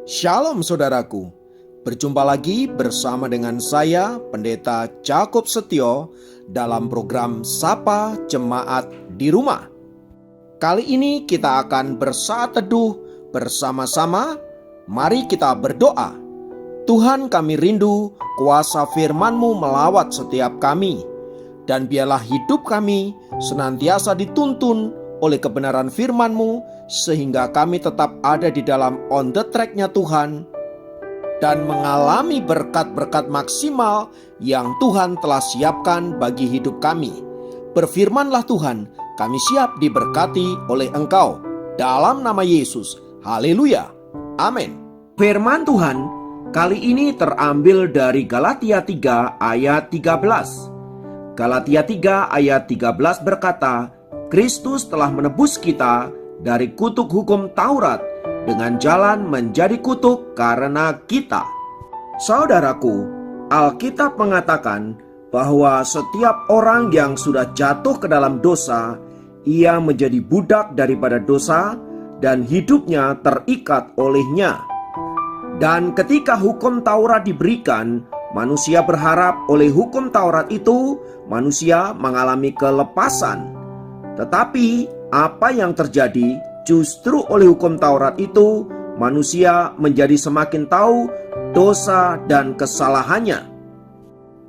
Shalom saudaraku, berjumpa lagi bersama dengan saya Pendeta Jakob Setio dalam program Sapa Jemaat di Rumah. Kali ini kita akan bersaat teduh bersama-sama. Mari kita berdoa. Tuhan, kami rindu kuasa firman-Mu melawat setiap kami, dan biarlah hidup kami senantiasa dituntun oleh kebenaran firman-Mu, sehingga kami tetap ada di dalam on the track-nya Tuhan dan mengalami berkat-berkat maksimal yang Tuhan telah siapkan bagi hidup kami. Berfirmanlah Tuhan, kami siap diberkati oleh Engkau. Dalam nama Yesus, haleluya, amin. Firman Tuhan kali ini terambil dari Galatia 3 ayat 13. Galatia 3 ayat 13 berkata, Kristus telah menebus kita dari kutuk hukum Taurat dengan jalan menjadi kutuk karena kita. Saudaraku, Alkitab mengatakan bahwa setiap orang yang sudah jatuh ke dalam dosa, ia menjadi budak daripada dosa dan hidupnya terikat olehnya. Dan ketika hukum Taurat diberikan, manusia berharap oleh hukum Taurat itu manusia mengalami kelepasan. Tetapi apa yang terjadi? Justru oleh hukum Taurat itu manusia menjadi semakin tahu dosa dan kesalahannya.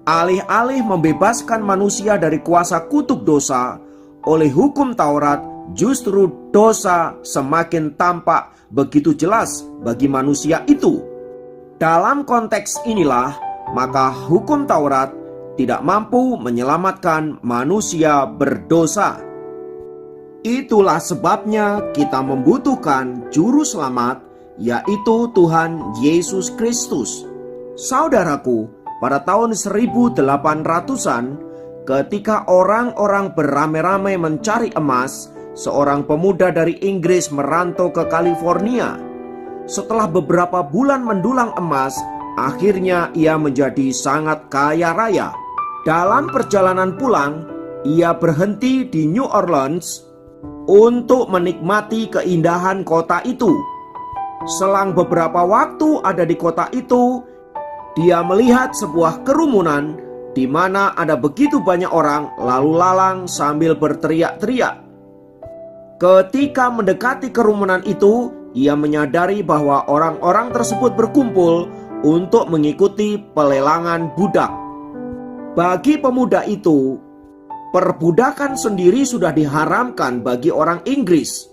Alih-alih membebaskan manusia dari kuasa kutuk dosa, oleh hukum Taurat justru dosa semakin tampak begitu jelas bagi manusia itu. Dalam konteks inilah, maka hukum Taurat tidak mampu menyelamatkan manusia berdosa. Itulah sebabnya kita membutuhkan juru selamat, yaitu Tuhan Yesus Kristus. Saudaraku, pada tahun 1800-an, ketika orang-orang beramai-ramai mencari emas, seorang pemuda dari Inggris merantau ke California. Setelah beberapa bulan mendulang emas, akhirnya ia menjadi sangat kaya raya. Dalam perjalanan pulang, ia berhenti di New Orleans untuk menikmati keindahan kota itu. Selang beberapa waktu ada di kota itu, dia melihat sebuah kerumunan di mana ada begitu banyak orang lalu lalang sambil berteriak-teriak. Ketika mendekati kerumunan itu, ia menyadari bahwa orang-orang tersebut berkumpul untuk mengikuti pelelangan budak. Bagi pemuda itu, perbudakan sendiri sudah diharamkan bagi orang Inggris.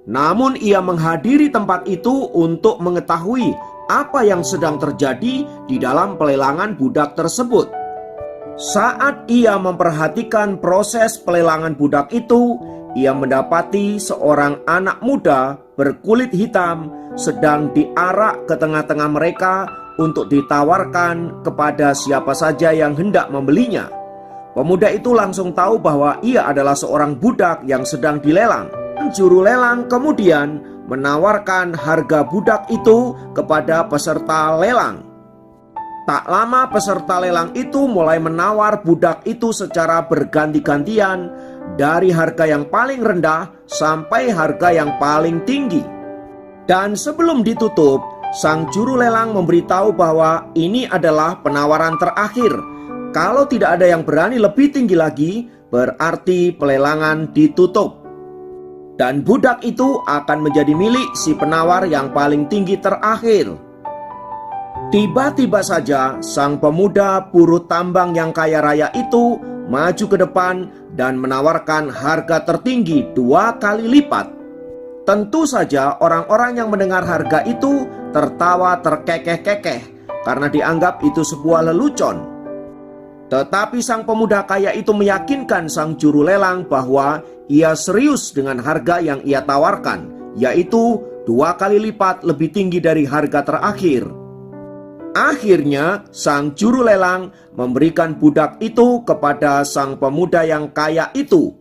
Namun ia menghadiri tempat itu untuk mengetahui apa yang sedang terjadi di dalam pelelangan budak tersebut. Saat ia memperhatikan proses pelelangan budak itu, ia mendapati seorang anak muda berkulit hitam sedang diarak ke tengah-tengah mereka untuk ditawarkan kepada siapa saja yang hendak membelinya. Pemuda itu langsung tahu bahwa ia adalah seorang budak yang sedang dilelang. Juru lelang kemudian menawarkan harga budak itu kepada peserta lelang. Tak lama peserta lelang itu mulai menawar budak itu secara berganti-gantian, dari harga yang paling rendah sampai harga yang paling tinggi. Dan sebelum ditutup, sang juru lelang memberitahu bahwa ini adalah penawaran terakhir. Kalau tidak ada yang berani lebih tinggi lagi, berarti pelelangan ditutup. Dan budak itu akan menjadi milik si penawar yang paling tinggi terakhir. Tiba-tiba saja sang pemuda buruh tambang yang kaya raya itu maju ke depan dan menawarkan harga tertinggi 2 kali lipat. Tentu saja orang-orang yang mendengar harga itu tertawa terkekeh-kekeh karena dianggap itu sebuah lelucon. Tetapi sang pemuda kaya itu meyakinkan sang juru lelang bahwa ia serius dengan harga yang ia tawarkan, yaitu 2 kali lipat lebih tinggi dari harga terakhir. Akhirnya sang juru lelang memberikan budak itu kepada sang pemuda yang kaya itu.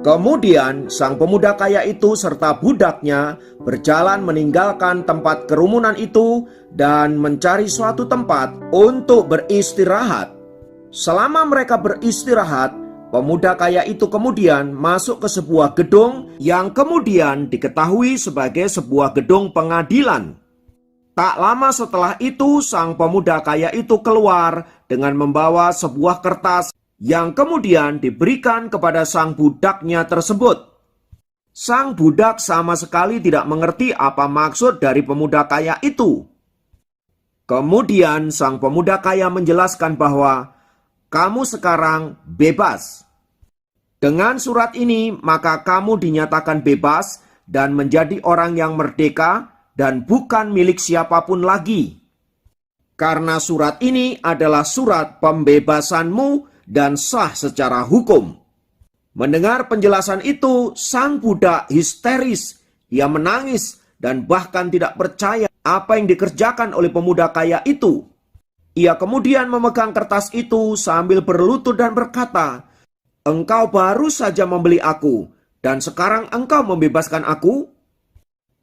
Kemudian sang pemuda kaya itu serta budaknya berjalan meninggalkan tempat kerumunan itu dan mencari suatu tempat untuk beristirahat. Selama mereka beristirahat, pemuda kaya itu kemudian masuk ke sebuah gedung yang kemudian diketahui sebagai sebuah gedung pengadilan. Tak lama setelah itu, sang pemuda kaya itu keluar dengan membawa sebuah kertas yang kemudian diberikan kepada sang budaknya tersebut. Sang budak sama sekali tidak mengerti apa maksud dari pemuda kaya itu. Kemudian sang pemuda kaya menjelaskan bahwa kamu sekarang bebas. Dengan surat ini, maka kamu dinyatakan bebas dan menjadi orang yang merdeka dan bukan milik siapapun lagi. Karena surat ini adalah surat pembebasanmu dan sah secara hukum. Mendengar penjelasan itu, sang budak histeris. Ia menangis dan bahkan tidak percaya apa yang dikerjakan oleh pemuda kaya itu. Ia kemudian memegang kertas itu sambil berlutut dan berkata, "Engkau baru saja membeli aku, dan sekarang engkau membebaskan aku?"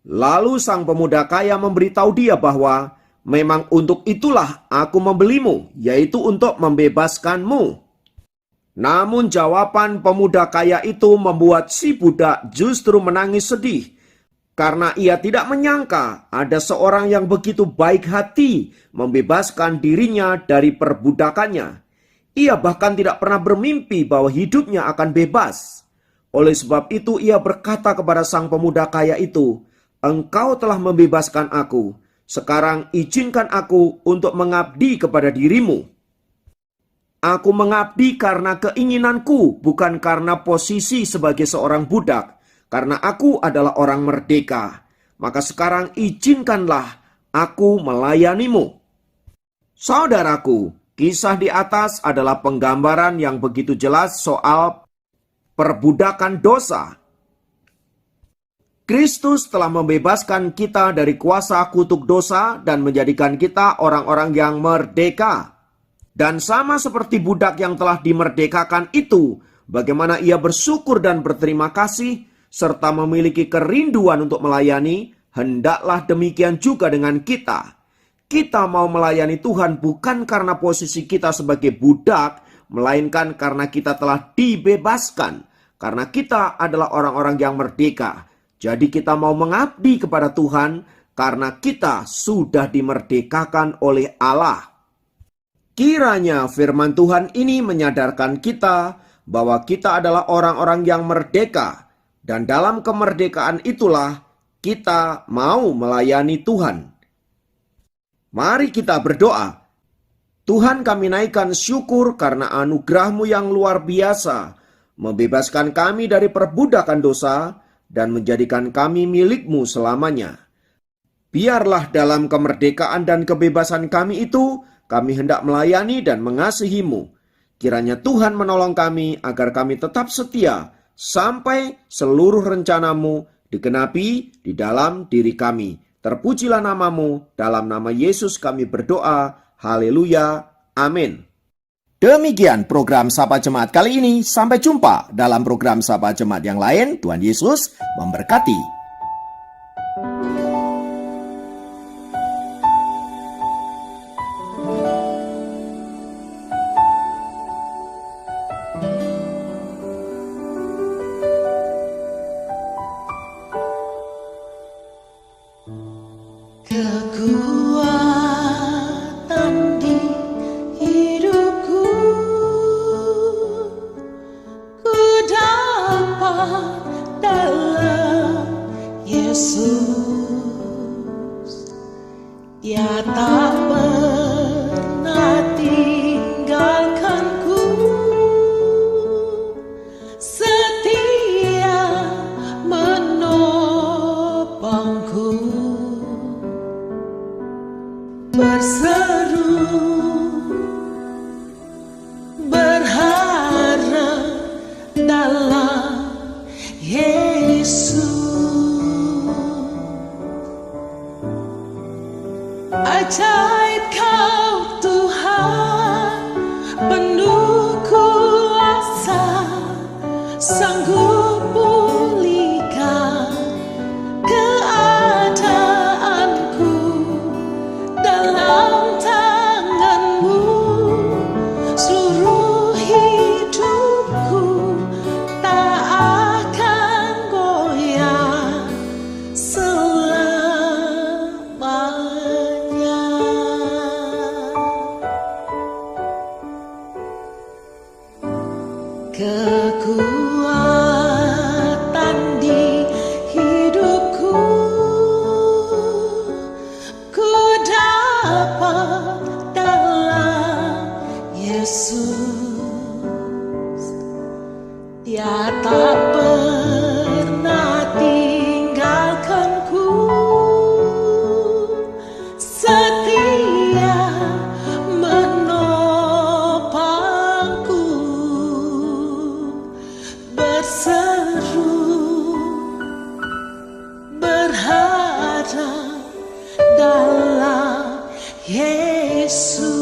Lalu sang pemuda kaya memberitahu dia bahwa memang untuk itulah aku membelimu, yaitu untuk membebaskanmu. Namun jawaban pemuda kaya itu membuat si budak justru menangis sedih, karena ia tidak menyangka ada seorang yang begitu baik hati membebaskan dirinya dari perbudakannya. Ia bahkan tidak pernah bermimpi bahwa hidupnya akan bebas. Oleh sebab itu ia berkata kepada sang pemuda kaya itu, "Engkau telah membebaskan aku. Sekarang izinkan aku untuk mengabdi kepada dirimu. Aku mengabdi karena keinginanku, bukan karena posisi sebagai seorang budak. Karena aku adalah orang merdeka. Maka sekarang izinkanlah aku melayanimu." Saudaraku, kisah di atas adalah penggambaran yang begitu jelas soal perbudakan dosa. Kristus telah membebaskan kita dari kuasa kutuk dosa dan menjadikan kita orang-orang yang merdeka. Dan sama seperti budak yang telah dimerdekakan itu, bagaimana ia bersyukur dan berterima kasih, serta memiliki kerinduan untuk melayani, hendaklah demikian juga dengan kita. Kita mau melayani Tuhan bukan karena posisi kita sebagai budak, melainkan karena kita telah dibebaskan. Karena kita adalah orang-orang yang merdeka. Jadi kita mau mengabdi kepada Tuhan karena kita sudah dimerdekakan oleh Allah. Kiranya firman Tuhan ini menyadarkan kita bahwa kita adalah orang-orang yang merdeka. Dan dalam kemerdekaan itulah kita mau melayani Tuhan. Mari kita berdoa. Tuhan, kami naikkan syukur karena anugerah-Mu yang luar biasa, membebaskan kami dari perbudakan dosa dan menjadikan kami milik-Mu selamanya. Biarlah dalam kemerdekaan dan kebebasan kami itu, kami hendak melayani dan mengasihi-Mu. Kiranya Tuhan menolong kami agar kami tetap setia sampai seluruh rencana-Mu digenapi di dalam diri kami. Terpujilah nama-Mu, dalam nama Yesus kami berdoa. Haleluya. Amin. Demikian program Sapa Jemaat kali ini. Sampai jumpa dalam program Sapa Jemaat yang lain. Tuhan Yesus memberkati. Kekuatan di hidupku, ku dapat dalam Yesus. Dia tak pernah tinggalkanku, setia menopangku. Berseru, berharap dalam Yesus. Ajaib Kau Tuhan, penuh kuasa, sanggup pulihkan keadaanku. Dalam tangan-Mu seluruh hidupku tak akan goyah selamanya. Yesus.